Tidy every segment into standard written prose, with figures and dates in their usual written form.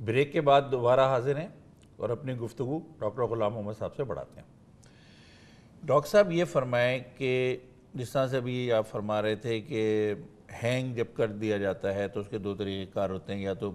Break کے بعد دوبارہ حاضر ہیں اور اپنی گفتگو ڈاکٹر غلام محمد صاحب سے بڑھاتے ہیں۔ ڈاکٹر صاحب یہ فرمائیں کہ جس طرح سے ابھی آپ فرما رہے تھے کہ ہینگ جب کر دیا جاتا ہے تو اس کے دو طریقے کار ہوتے ہیں، یا تو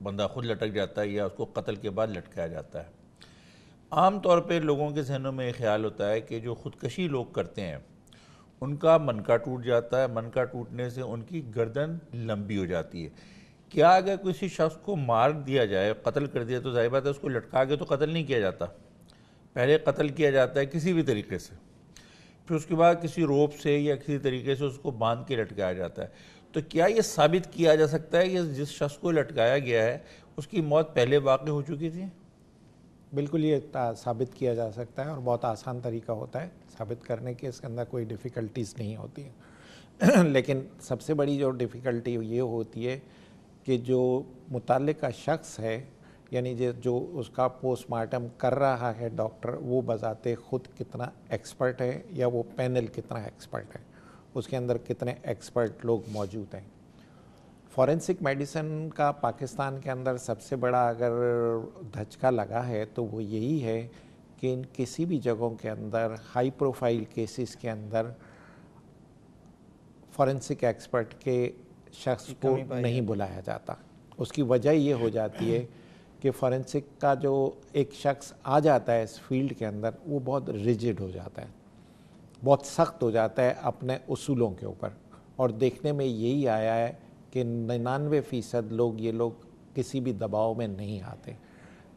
بندہ خود لٹک جاتا ہے یا اس کو قتل کے بعد لٹکایا جاتا ہے۔ عام طور پہ لوگوں کے ذہنوں میں یہ خیال ہوتا ہے کہ جو خودکشی لوگ کرتے ہیں ان کا منکا ٹوٹ جاتا ہے، منکا ٹوٹنے سے ان کی گردن لمبی ہو جاتی ہے۔ کیا اگر کسی شخص کو مار دیا جائے، قتل کر دیا، تو ظاہر بات ہے اس کو لٹکا کے تو قتل نہیں کیا جاتا، پہلے قتل کیا جاتا ہے کسی بھی طریقے سے، پھر اس کے بعد کسی روپ سے یا کسی طریقے سے اس کو باندھ کے لٹکایا جاتا ہے۔ تو کیا یہ ثابت کیا جا سکتا ہے کہ جس شخص کو لٹکایا گیا ہے اس کی موت پہلے واقع ہو چکی تھی؟ بالکل یہ ثابت کیا جا سکتا ہے اور بہت آسان طریقہ ہوتا ہے ثابت کرنے کے، اس کے اندر کوئی ڈیفیکلٹیز نہیں ہوتی ہیں۔ لیکن سب سے بڑی جو ڈیفیکلٹی یہ ہوتی ہے کہ جو متعلقہ شخص ہے، یعنی جو اس کا پوسٹ مارٹم کر رہا ہے ڈاکٹر، وہ بذات خود کتنا ایکسپرٹ ہے یا وہ پینل کتنا ایکسپرٹ ہے، اس کے اندر کتنے ایکسپرٹ لوگ موجود ہیں۔ فورینسک میڈیسن کا پاکستان کے اندر سب سے بڑا اگر دھچکا لگا ہے تو وہ یہی ہے کہ ان کسی بھی جگہوں کے اندر ہائی پروفائل کیسز کے اندر فورینسک ایکسپرٹ کے شخص کو نہیں بلایا جاتا۔ اس کی وجہ یہ ہو جاتی ہے کہ فورینسک کا جو ایک شخص آ جاتا ہے اس فیلڈ کے اندر، وہ بہت ریجڈ ہو جاتا ہے، بہت سخت ہو جاتا ہے اپنے اصولوں کے اوپر، اور دیکھنے میں یہی آیا ہے کہ 99% یہ لوگ کسی بھی دباؤ میں نہیں آتے،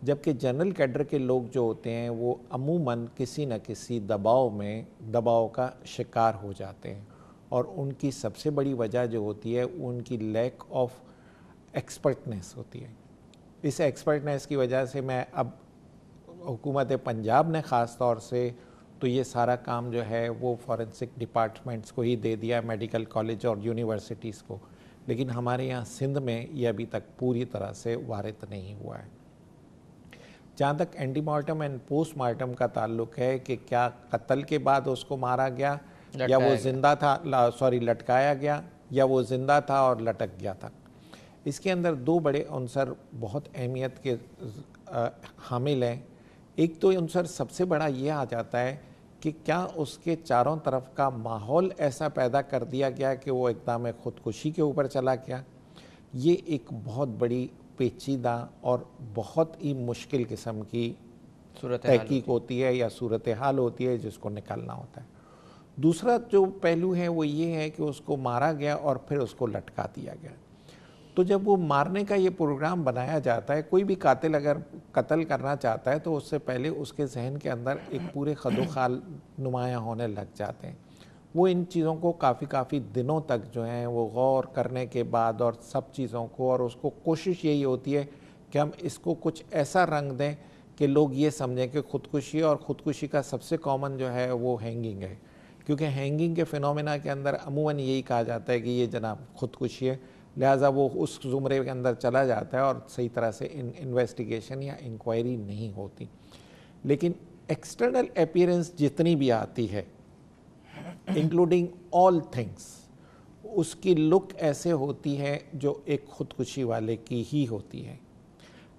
جبکہ جنرل کیڈر کے لوگ جو ہوتے ہیں وہ عموماً کسی نہ کسی دباؤ کا شکار ہو جاتے ہیں، اور ان کی سب سے بڑی وجہ جو ہوتی ہے ان کی لیک آف ایکسپرٹنیس ہوتی ہے۔ اس ایکسپرٹنیس کی وجہ سے میں اب حکومت پنجاب نے خاص طور سے تو یہ سارا کام جو ہے وہ فورینسک ڈپارٹمنٹس کو ہی دے دیا ہے، میڈیکل کالج اور یونیورسٹیز کو، لیکن ہمارے یہاں سندھ میں یہ ابھی تک پوری طرح سے وارد نہیں ہوا ہے۔ جہاں تک ante mortem and post mortem کا تعلق ہے کہ کیا قتل کے بعد اس کو مارا گیا یا وہ زندہ تھا، لٹکایا گیا یا وہ زندہ تھا اور لٹک گیا تھا، اس کے اندر دو بڑے عنصر بہت اہمیت کے حامل ہیں۔ ایک تو عنصر سب سے بڑا یہ آ جاتا ہے کہ کیا اس کے چاروں طرف کا ماحول ایسا پیدا کر دیا گیا کہ وہ اقدام خودکشی کے اوپر چلا گیا۔ یہ ایک بہت بڑی پیچیدہ اور بہت ہی مشکل قسم کی تحقیق ہوتی ہے یا صورتحال ہوتی ہے جس کو نکالنا ہوتا ہے۔ دوسرا جو پہلو ہے وہ یہ ہے کہ اس کو مارا گیا اور پھر اس کو لٹکا دیا گیا۔ تو جب وہ مارنے کا یہ پروگرام بنایا جاتا ہے، کوئی بھی قاتل اگر قتل کرنا چاہتا ہے تو اس سے پہلے اس کے ذہن کے اندر ایک پورے خد و خال نمایاں ہونے لگ جاتے ہیں۔ وہ ان چیزوں کو کافی دنوں تک جو ہیں وہ غور کرنے کے بعد اور سب چیزوں کو، اور اس کو کوشش یہی ہوتی ہے کہ ہم اس کو کچھ ایسا رنگ دیں کہ لوگ یہ سمجھیں کہ خودکشی، اور خودکشی کا سب سے کامن جو ہے وہ ہینگنگ ہے، کیونکہ ہینگنگ کے فینومینا کے اندر عموماً یہی کہا جاتا ہے کہ یہ جناب خودکشی ہے، لہٰذا وہ اس زمرے کے اندر چلا جاتا ہے اور صحیح طرح سے انویسٹیگیشن یا انکوائری نہیں ہوتی۔ لیکن ایکسٹرنل اپیرنس جتنی بھی آتی ہے انکلوڈنگ آل تھنگس، اس کی لک ایسے ہوتی ہے جو ایک خودکشی والے کی ہی ہوتی ہے۔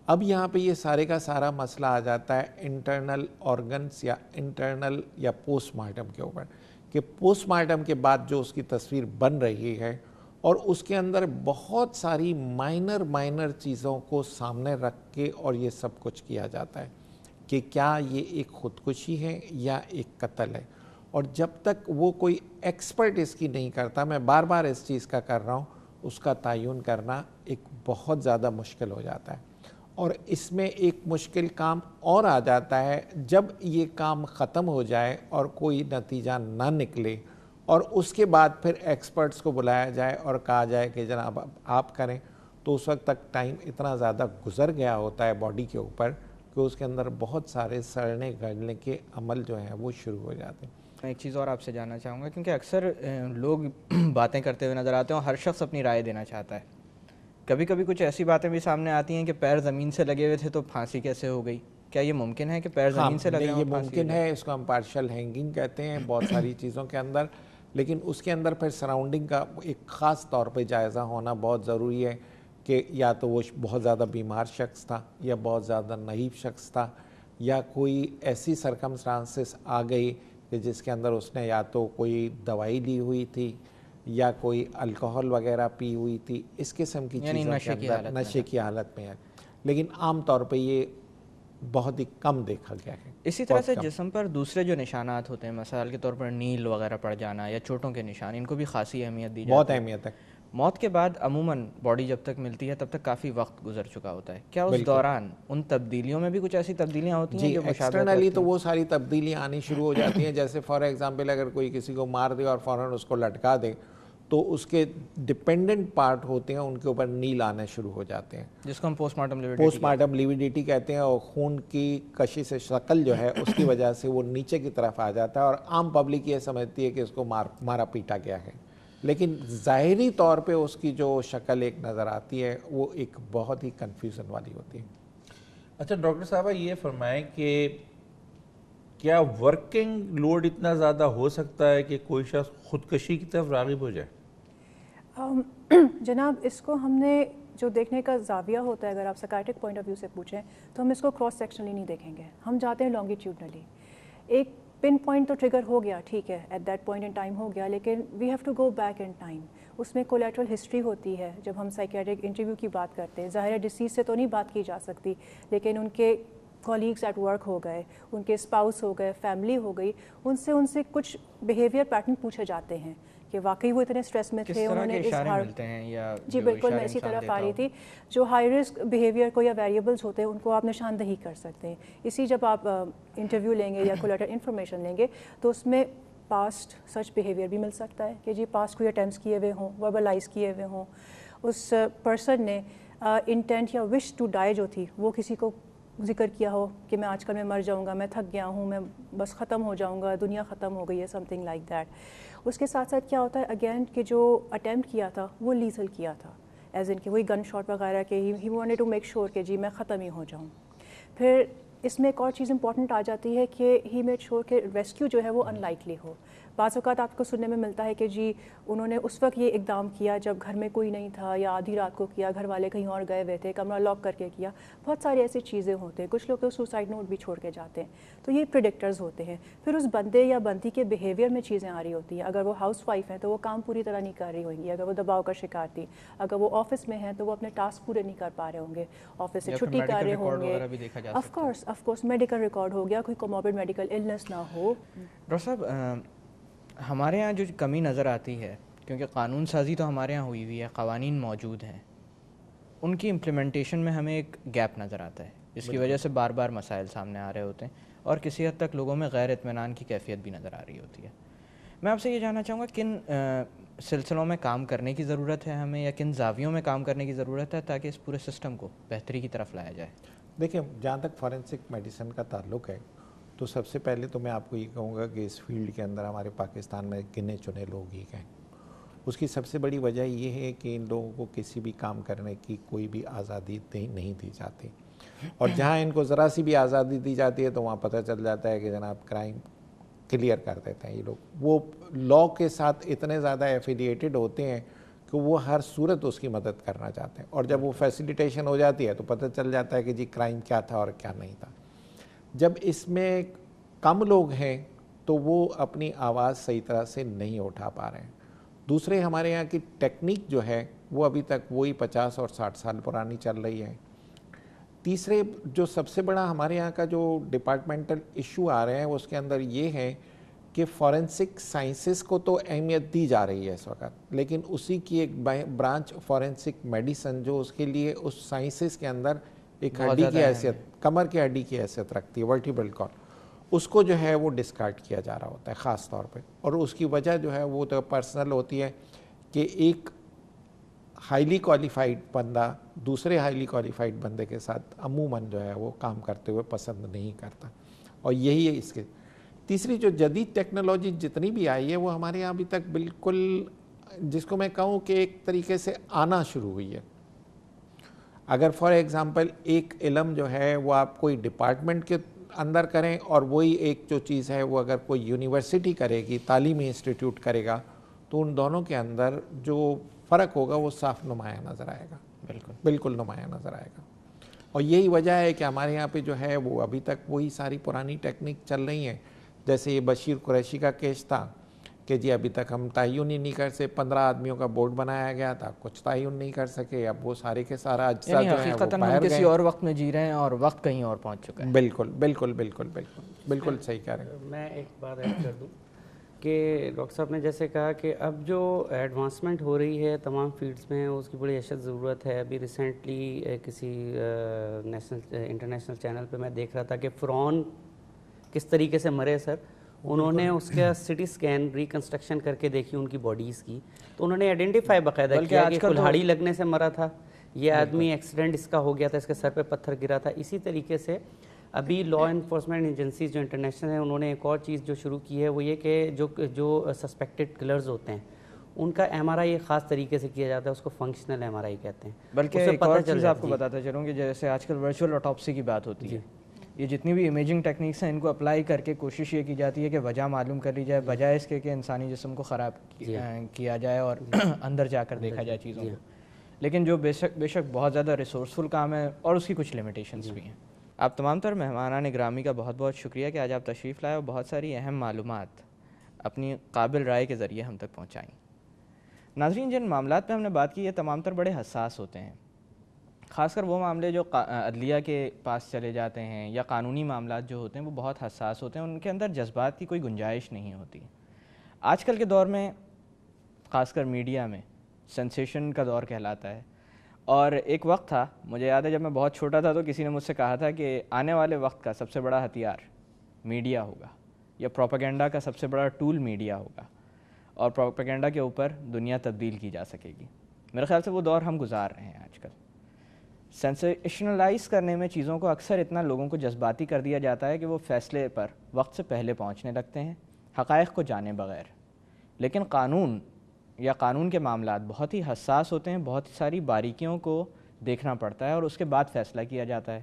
اب یہاں پہ یہ سارے کا سارا مسئلہ آ جاتا ہے انٹرنل آرگنس یا انٹرنل یا پوسٹ مارٹم کے اوپر، کہ پوسٹ مارٹم کے بعد جو اس کی تصویر بن رہی ہے اور اس کے اندر بہت ساری مائنر چیزوں کو سامنے رکھ کے اور یہ سب کچھ کیا جاتا ہے کہ کیا یہ ایک خودکشی ہے یا ایک قتل ہے۔ اور جب تک وہ کوئی ایکسپرٹ اس کی نہیں کرتا، میں بار بار اس چیز کا کر رہا ہوں، اس کا تعین کرنا ایک بہت زیادہ مشکل ہو جاتا ہے۔ اور اس میں ایک مشکل کام اور آ جاتا ہے جب یہ کام ختم ہو جائے اور کوئی نتیجہ نہ نکلے، اور اس کے بعد پھر ایکسپرٹس کو بلایا جائے اور کہا جائے کہ جناب آپ کریں، تو اس وقت تک ٹائم اتنا زیادہ گزر گیا ہوتا ہے باڈی کے اوپر کہ اس کے اندر بہت سارے سڑنے گلنے کے عمل جو ہیں وہ شروع ہو جاتے ہیں۔ میں ایک چیز اور آپ سے جاننا چاہوں گا، کیونکہ اکثر لوگ باتیں کرتے ہوئے نظر آتے ہیں اور ہر شخص اپنی رائے دینا چاہتا ہے۔ کبھی کبھی کچھ ایسی باتیں بھی سامنے آتی ہیں کہ پیر زمین سے لگے ہوئے تھے تو پھانسی کیسے ہو گئی؟ کیا یہ ممکن ہے کہ پیر زمین سے لگے ہوئے؟ یہ ممکن ہے، اس کو ہم پارشل ہینگنگ کہتے ہیں بہت ساری چیزوں کے اندر، لیکن اس کے اندر پھر سراؤنڈنگ کا ایک خاص طور پہ جائزہ ہونا بہت ضروری ہے کہ یا تو وہ بہت زیادہ بیمار شخص تھا یا بہت زیادہ نحیف شخص تھا یا کوئی ایسی سرکمسٹانسز آ گئی کہ جس کے اندر اس نے یا تو کوئی دوائی لی ہوئی تھی یا کوئی الکوہل وغیرہ پی ہوئی تھی، اس قسم کی چیزوں کے اندر نشے کی حالت میں ہے. لیکن عام طور پہ یہ بہت ہی کم دیکھا گیا ہے. اسی طرح سے جسم پر دوسرے جو نشانات ہوتے ہیں، مثال کے طور پر نیل وغیرہ پڑ جانا یا چوٹوں کے نشان، ان کو بھی خاصی اہمیت دی جاتی ہے. بہت اہمیت ہے. موت کے بعد عموماً باڈی جب تک ملتی ہے تب تک کافی وقت گزر چکا ہوتا ہے. کیا اس دوران ان تبدیلیوں میں بھی کچھ ایسی تبدیلیاں ہوتی ہیں جو ایکسٹرنلی تو وہ ساری تبدیلیاں آنی شروع ہو جاتی ہیں. جیسے فار ایگزامپل اگر کوئی کسی کو مار دے اور فوراً اس کو لٹکا دے تو اس کے ڈپینڈنٹ پارٹ ہوتے ہیں ان کے اوپر نیل آنے شروع ہو جاتے ہیں، جس کو ہم پوسٹ مارٹم لیویڈیٹی کہتے ہیں. اور خون کی کشش شکل جو ہے اس کی وجہ سے وہ نیچے کی طرف آ جاتا ہے اور عام پبلک یہ سمجھتی ہے کہ اس کو مارا پیٹا گیا ہے، لیکن ظاہری طور پہ اس کی جو شکل ایک نظر آتی ہے وہ ایک بہت ہی کنفیوژن والی ہوتی ہے. اچھا ڈاکٹر صاحبہ یہ فرمائیں کہ کیا ورکنگ لوڈ اتنا زیادہ ہو سکتا ہے کہ کوئی شخص خودکشی کی طرف راغب ہو جائے؟ جناب اس کو ہم نے جو دیکھنے کا زاویہ ہوتا ہے، اگر آپ سائکیٹرک پوائنٹ آف ویو سے پوچھیں تو ہم اس کو کراس سیکشنلی نہیں دیکھیں گے، ہم جاتے ہیں لانگیٹیوڈنلی. ایک پن پوائنٹ تو ٹریگر ہو گیا، ٹھیک ہے، at that point in time ہو گیا، لیکن we have to go back in time. اس میں کولیٹرل ہسٹری ہوتی ہے. جب ہم سائکیٹرک انٹرویو کی بات کرتے ہیں، ظاہر ہے ڈیسیز سے تو نہیں بات کی جا سکتی، لیکن ان کے کولیگز ایٹ ورک ہو گئے، ان کے اسپاؤس ہو گئے، فیملی ہو گئی، ان سے کچھ بیہیویئر پیٹرن پوچھے جاتے ہیں کہ واقعی وہ اتنے اسٹریس میں تھے، انہوں نے جی بالکل میں اسی طرف آ رہی تھی. جو ہائی رسک بیہیویئر کو یا ویریبلس ہوتے ہیں ان کو آپ نشاندہی کر سکتے ہیں. اسی جب آپ انٹرویو لیں گے یا کولیٹرل انفارمیشن لیں گے تو اس میں پاسٹ سچ بیہیویئر بھی مل سکتا ہے کہ جی پاسٹ کوئی اٹیمپٹس کیے ہوئے ہوں، وربلائز کیے ہوئے ہوں. اس پرسن نے انٹینٹ یا وش ٹو ڈائی جو تھی وہ کسی کو ذکر کیا ہو کہ میں آج کل میں مر جاؤں گا، میں تھک گیا ہوں، میں بس ختم ہو جاؤں گا، دنیا ختم ہو گئی ہے، سم تھنگ لائک دیٹ. اس کے ساتھ ساتھ کیا ہوتا ہے اگین کہ جو اٹیمپٹ کیا تھا وہ لیتھل کیا تھا، ایز ان کہ وہی گن شاٹ وغیرہ کہ he wanted to make sure کہ جی میں ختم ہی ہو جاؤں. پھر اس میں ایک اور چیز امپورٹنٹ آ جاتی ہے کہ ہی میڈ شیور کہ ریسکیو جو ہے وہ ان لائکلی ہو. بعض اوقات آپ کو سننے میں ملتا ہے کہ جی انہوں نے اس وقت یہ اقدام کیا جب گھر میں کوئی نہیں تھا یا آدھی رات کو کیا، گھر والے کہیں اور گئے ہوئے تھے، کمرہ لاک کر کے کیا. بہت ساری ایسی چیزیں ہوتے ہیں. کچھ لوگ تو سوسائڈ نوٹ بھی چھوڑ کے جاتے ہیں. تو یہ پریڈکٹرز ہوتے ہیں. پھر اس بندے یا بندی کے بیہیویئر میں چیزیں آ رہی ہوتی ہیں. اگر وہ ہاؤس وائف ہیں تو وہ کام پوری طرح نہیں کر رہی ہوئیں گی، اگر وہ دباؤ کا شکار تھی. اگر وہ آفس میں ہیں تو وہ اپنے ٹاسک پورے نہیں کر پا رہے ہوں گے، آفس سے چھٹی کر رہے ہوں گے. آف کورس میڈیکل ریکارڈ ہو گیا، کوئی کوموربڈ میڈیکل النس نہ ہو. ڈاکٹر صاحب ہمارے یہاں جو کمی نظر آتی ہے، کیونکہ قانون سازی تو ہمارے یہاں ہوئی ہوئی ہے، قوانین موجود ہیں، ان کی امپلیمنٹیشن میں ہمیں ایک گیپ نظر آتا ہے جس کی وجہ سے بار بار مسائل سامنے آ رہے ہوتے ہیں اور کسی حد تک لوگوں میں غیر اطمینان کی کیفیت بھی نظر آ رہی ہوتی ہے. میں آپ سے یہ جاننا چاہوں گا کن سلسلوں میں کام کرنے کی ضرورت ہے ہمیں، یا کن زاویوں میں کام کرنے کی ضرورت ہے تاکہ اس پورے سسٹم کو بہتری کی طرف لایا جائے؟ دیکھیں جہاں تک فورینسک میڈیسن کا تعلق ہے تو سب سے پہلے تو میں آپ کو یہ کہوں گا کہ اس فیلڈ کے اندر ہمارے پاکستان میں گنے چنے لوگ ہی ہیں. اس کی سب سے بڑی وجہ یہ ہے کہ ان لوگوں کو کسی بھی کام کرنے کی کوئی بھی آزادی نہیں دی جاتی، اور جہاں ان کو ذرا سی بھی آزادی دی جاتی ہے تو وہاں پتہ چل جاتا ہے کہ جناب کرائم کلیئر کر دیتے ہیں یہ لوگ. وہ لاء کے ساتھ اتنے زیادہ ایفیلیٹڈ ہوتے ہیں کہ وہ ہر صورت اس کی مدد کرنا چاہتے ہیں، اور جب وہ فیسیلیٹیشن ہو جاتی ہے تو پتہ چل جاتا ہے کہ جی کرائم کیا تھا اور کیا نہیں تھا. جب اس میں کم لوگ ہیں تو وہ اپنی آواز صحیح طرح سے نہیں اٹھا پا رہے ہیں. دوسرے ہمارے یہاں کی ٹیکنیک جو ہے وہ ابھی تک وہی 50 اور 60 سال پرانی چل رہی ہے. تیسرے جو سب سے بڑا ہمارے یہاں کا جو ڈپارٹمنٹل ایشو آ رہے ہیں اس کے اندر یہ ہے کہ فورینسک سائنسز کو تو اہمیت دی جا رہی ہے اس وقت، لیکن اسی کی ایک برانچ فورینسک میڈیسن جو اس کے لیے اس سائنسز کے اندر ایک ہڈی کی حیثیت، کمر کی ہڈی کی حیثیت رکھتی ہے، ورٹیبرل کالم، اس کو جو ہے وہ ڈسکارڈ کیا جا رہا ہوتا ہے خاص طور پہ. اور اس کی وجہ جو ہے وہ تو پرسنل ہوتی ہے کہ ایک ہائیلی کوالیفائڈ بندہ دوسرے ہائیلی کوالیفائڈ بندے کے ساتھ عموماً جو ہے وہ کام کرتے ہوئے پسند نہیں کرتا. اور یہی ہے اس کے. تیسری جو جدید ٹیکنالوجی جتنی بھی آئی ہے وہ ہمارے یہاں ابھی تک بالکل جس کو میں کہوں کہ ایک طریقے سے آنا شروع ہوئی ہے. اگر فار ایگزامپل ایک علم جو ہے وہ آپ کوئی ڈپارٹمنٹ کے اندر کریں اور وہی ایک جو چیز ہے وہ اگر کوئی یونیورسٹی کرے گی، تعلیمی انسٹیٹیوٹ کرے گا، تو ان دونوں کے اندر جو فرق ہوگا وہ صاف نمایاں نظر آئے گا. بالکل. بالکل نمایاں نظر آئے گا. اور یہی وجہ ہے کہ ہمارے یہاں پہ جو ہے وہ ابھی تک وہی ساری پرانی ٹیکنیک چل رہی ہیں. جیسے یہ بشیر قریشی کا کیس تھا کہ جی ابھی تک ہم تعین ہی نہیں کر سکے, 15 آدمیوں کا بورڈ بنایا گیا تھا, کچھ تعین نہیں کر سکے, اب وہ سارے کے سارا اجزاء جو ہیں وہ باہر گئے. کسی اور وقت میں جی رہے ہیں اور وقت کہیں اور پہنچ چکا ہے. بالکل بالکل بالکل بالکل بالکل صحیح کہہ رہے ہیں. میں ایک بات ایڈ کر دوں کہ ڈاکٹر صاحب نے جیسے کہا کہ اب جو ایڈوانسمنٹ ہو رہی ہے تمام فیلڈس میں اس کی بڑی اشد ضرورت ہے. ابھی ریسنٹلی کسی انٹرنیشنل چینل پہ میں دیکھ رہا تھا کہ فرعون کس طریقے سے مرے سر. انہوں نے اس کا سٹی سکین ریکنسٹرکشن کر کے دیکھی ان کی باڈیز کی, تو انہوں نے آئیڈینٹیفائی باقاعدہ کیا کہ کلہاڑی لگنے سے مرا تھا, یہ آدمی ایکسیڈنٹ اس کا ہو گیا تھا, اس کے سر پہ پتھر گرا تھا. اسی طریقے سے ابھی لا انفورسمنٹ ایجنسیز جو انٹرنیشنل ہیں انہوں نے ایک اور چیز جو شروع کی ہے وہ یہ کہ جو سسپیکٹڈ کلرز ہوتے ہیں ان کا ایم آر آئی خاص طریقے سے کیا جاتا ہے, اس کو فنکشنل ایم آر آئی کہتے ہیں. بلکہ ایک اور چیز آپ کو بتاتا چلوں کہ جیسے آج کل ورچوئل آٹوپسی کی بات ہوتی ہے, یہ جتنی بھی امیجنگ ٹیکنیکس ہیں ان کو اپلائی کر کے کوشش یہ کی جاتی ہے کہ وجہ معلوم کر لی جائے, بجائے اس کے کہ انسانی جسم کو خراب کیا جائے اور اندر جا کر دیکھا جائے چیزوں کو. لیکن جو بے شک بہت زیادہ ریسورسفل کام ہے اور اس کی کچھ لمیٹیشنز بھی ہیں. آپ تمام تر مہمانان گرامی کا بہت بہت شکریہ کہ آج آپ تشریف لائے اور بہت ساری اہم معلومات اپنی قابل رائے کے ذریعے ہم تک پہنچائیں. ناظرین, جن معاملات پہ ہم نے بات کی یہ تمام تر بڑے حساس ہوتے ہیں, خاص کر وہ معاملے جو عدلیہ کے پاس چلے جاتے ہیں یا قانونی معاملات جو ہوتے ہیں وہ بہت حساس ہوتے ہیں, ان کے اندر جذبات کی کوئی گنجائش نہیں ہوتی. آج کل کے دور میں خاص کر میڈیا میں سینسیشن کا دور کہلاتا ہے, اور ایک وقت تھا, مجھے یاد ہے جب میں بہت چھوٹا تھا تو کسی نے مجھ سے کہا تھا کہ آنے والے وقت کا سب سے بڑا ہتھیار میڈیا ہوگا, یا پروپیگنڈا کا سب سے بڑا ٹول میڈیا ہوگا, اور پروپیگنڈا کے اوپر دنیا تبدیل کی جا سکے گی. میرے خیال سے وہ دور ہم گزار رہے ہیں. آج کل سینسیشنلائز کرنے میں چیزوں کو اکثر اتنا لوگوں کو جذباتی کر دیا جاتا ہے کہ وہ فیصلے پر وقت سے پہلے پہنچنے لگتے ہیں, حقائق کو جانے بغیر. لیکن قانون یا قانون کے معاملات بہت ہی حساس ہوتے ہیں, بہت ساری باریکیوں کو دیکھنا پڑتا ہے اور اس کے بعد فیصلہ کیا جاتا ہے.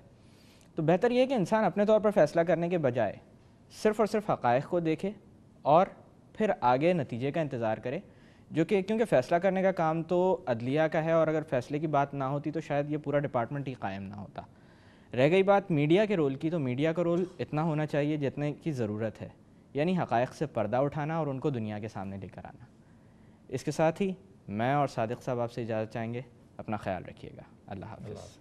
تو بہتر یہ ہے کہ انسان اپنے طور پر فیصلہ کرنے کے بجائے صرف اور صرف حقائق کو دیکھے اور پھر آگے نتیجے کا انتظار کرے, جو کہ کیونکہ فیصلہ کرنے کا کام تو عدلیہ کا ہے, اور اگر فیصلے کی بات نہ ہوتی تو شاید یہ پورا ڈپارٹمنٹ ہی قائم نہ ہوتا. رہ گئی بات میڈیا کے رول کی, تو میڈیا کا رول اتنا ہونا چاہیے جتنے کی ضرورت ہے, یعنی حقائق سے پردہ اٹھانا اور ان کو دنیا کے سامنے لے کر آنا. اس کے ساتھ ہی میں اور صادق صاحب آپ سے اجازت چاہیں گے. اپنا خیال رکھیے گا. اللہ حافظ.